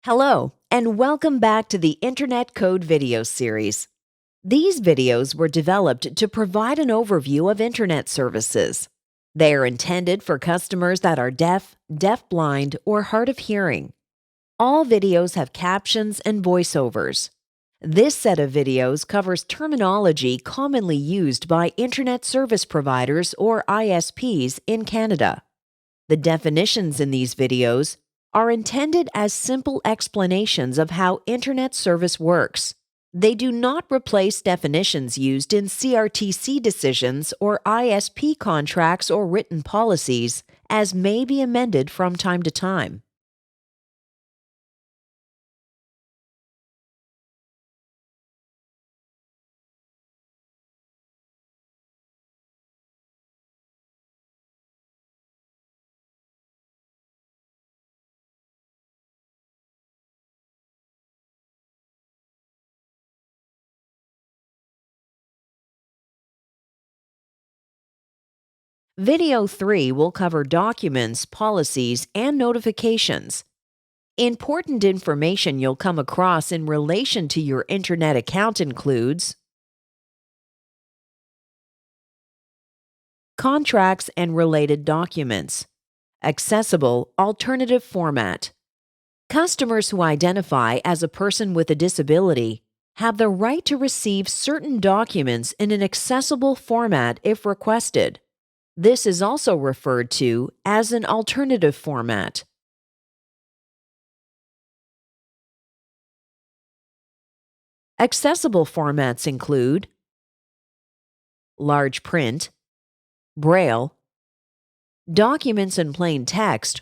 Hello, and welcome back to the Internet Code Video Series. These videos were developed to provide an overview of Internet services. They are intended for customers that are deaf, deafblind, or hard of hearing. All videos have captions and voiceovers. This set of videos covers terminology commonly used by Internet service providers or ISPs in Canada. The definitions in these videos are intended as simple explanations of how Internet service works. They do not replace definitions used in CRTC decisions or ISP contracts or written policies, as may be amended from time to time. Video 3 will cover documents, policies, and notifications. Important information you'll come across in relation to your Internet account includes contracts and related documents, accessible alternative format. Customers who identify as a person with a disability have the right to receive certain documents in an accessible format if requested. This is also referred to as an alternative format. Accessible formats include large print, braille, documents in plain text,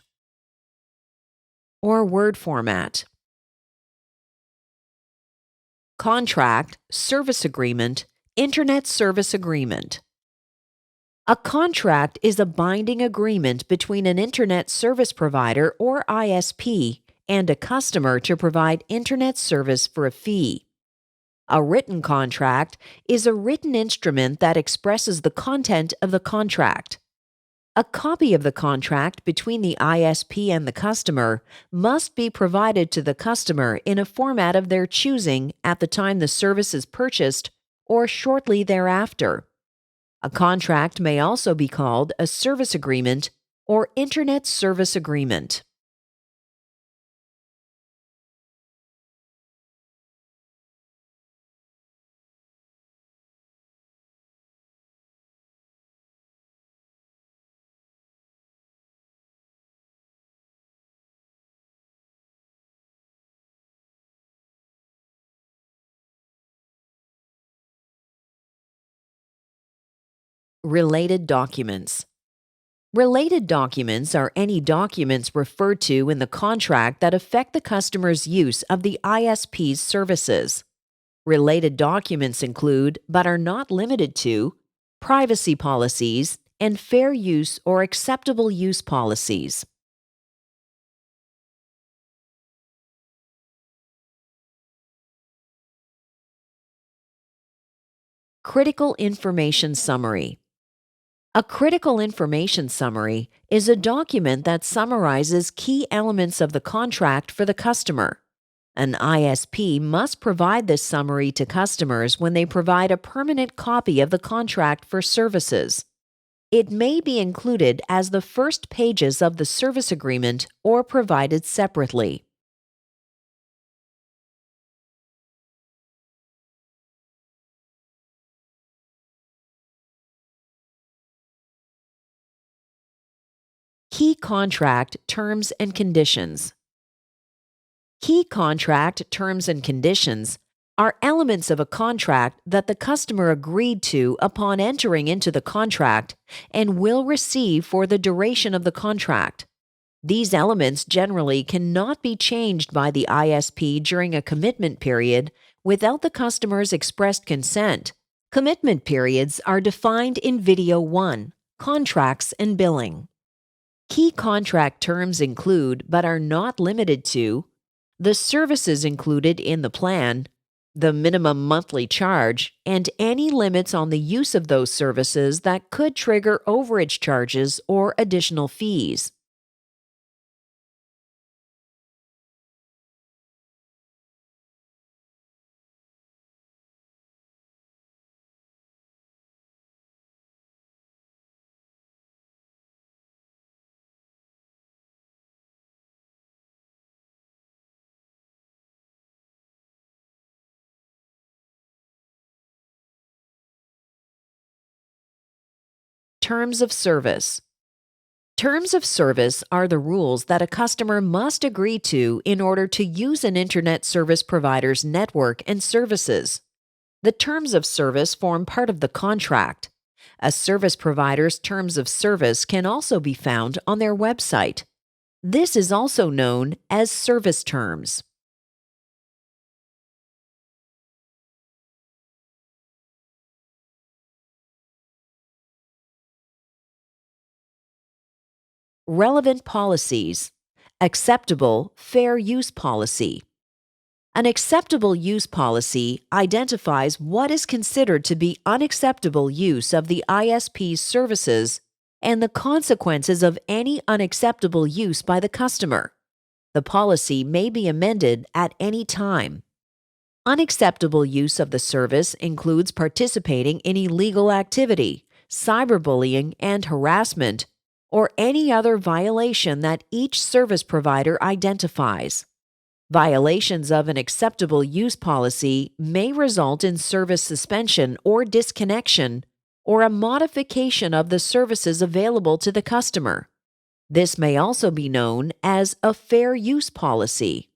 or Word format. Contract, service agreement, Internet service agreement. A contract is a binding agreement between an Internet service provider or ISP and a customer to provide Internet service for a fee. A written contract is a written instrument that expresses the content of the contract. A copy of the contract between the ISP and the customer must be provided to the customer in a format of their choosing at the time the service is purchased or shortly thereafter. A contract may also be called a service agreement or Internet service agreement. Related documents. Related documents are any documents referred to in the contract that affect the customer's use of the ISP's services. Related documents include, but are not limited to, privacy policies and fair use or acceptable use policies. Critical information summary. A critical information summary is a document that summarizes key elements of the contract for the customer. An ISP must provide this summary to customers when they provide a permanent copy of the contract for services. It may be included as the first pages of the service agreement or provided separately. Key contract terms and conditions. Key contract terms and conditions are elements of a contract that the customer agreed to upon entering into the contract and will receive for the duration of the contract. These elements generally cannot be changed by the ISP during a commitment period without the customer's expressed consent. Commitment periods are defined in Video 1, Contracts and Billing. Key contract terms include, but are not limited to, the services included in the plan, the minimum monthly charge, and any limits on the use of those services that could trigger overage charges or additional fees. Terms of service. Terms of service are the rules that a customer must agree to in order to use an internet service provider's network and services. The terms of service form part of the contract. A service provider's terms of service can also be found on their website. This is also known as service terms. Relevant policies. Acceptable fair use policy. An acceptable use policy identifies what is considered to be unacceptable use of the ISP's services and the consequences of any unacceptable use by the customer. The policy may be amended at any time. Unacceptable use of the service includes participating in illegal activity, cyberbullying and harassment, or any other violation that each service provider identifies. Violations of an acceptable use policy may result in service suspension or disconnection, or a modification of the services available to the customer. This may also be known as a fair use policy.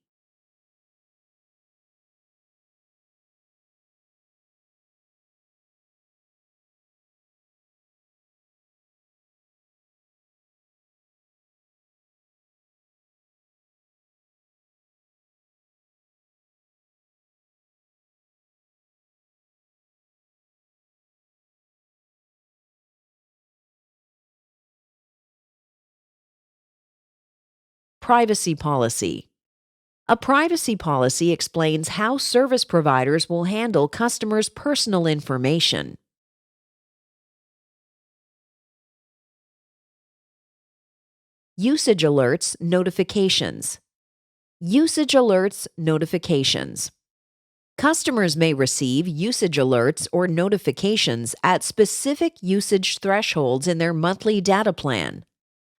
Privacy policy. A privacy policy explains how service providers will handle customers' personal information. Usage alerts notifications. Usage alerts notifications. Customers may receive usage alerts or notifications at specific usage thresholds in their monthly data plan.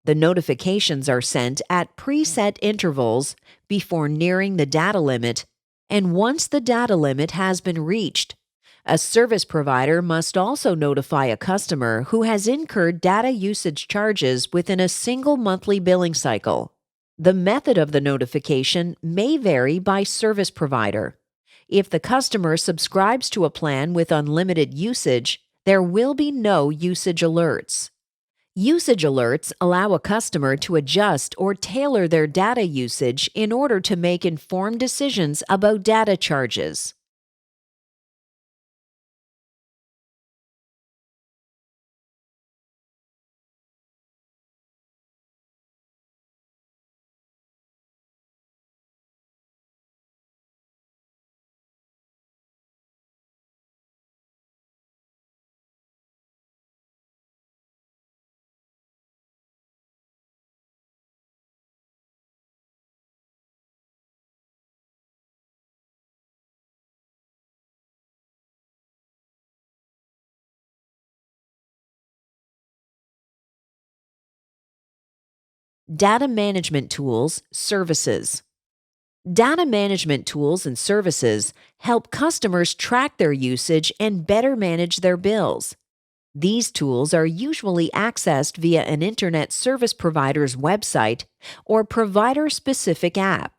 The notifications are sent at preset intervals before nearing the data limit and once the data limit has been reached. A service provider must also notify a customer who has incurred data usage charges within a single monthly billing cycle. The method of the notification may vary by service provider. If the customer subscribes to a plan with unlimited usage, there will be no usage alerts. Usage alerts allow a customer to adjust or tailor their data usage in order to make informed decisions about data charges. Data management tools, services. Data management tools and services help customers track their usage and better manage their bills. These tools are usually accessed via an internet service provider's website or provider specific app.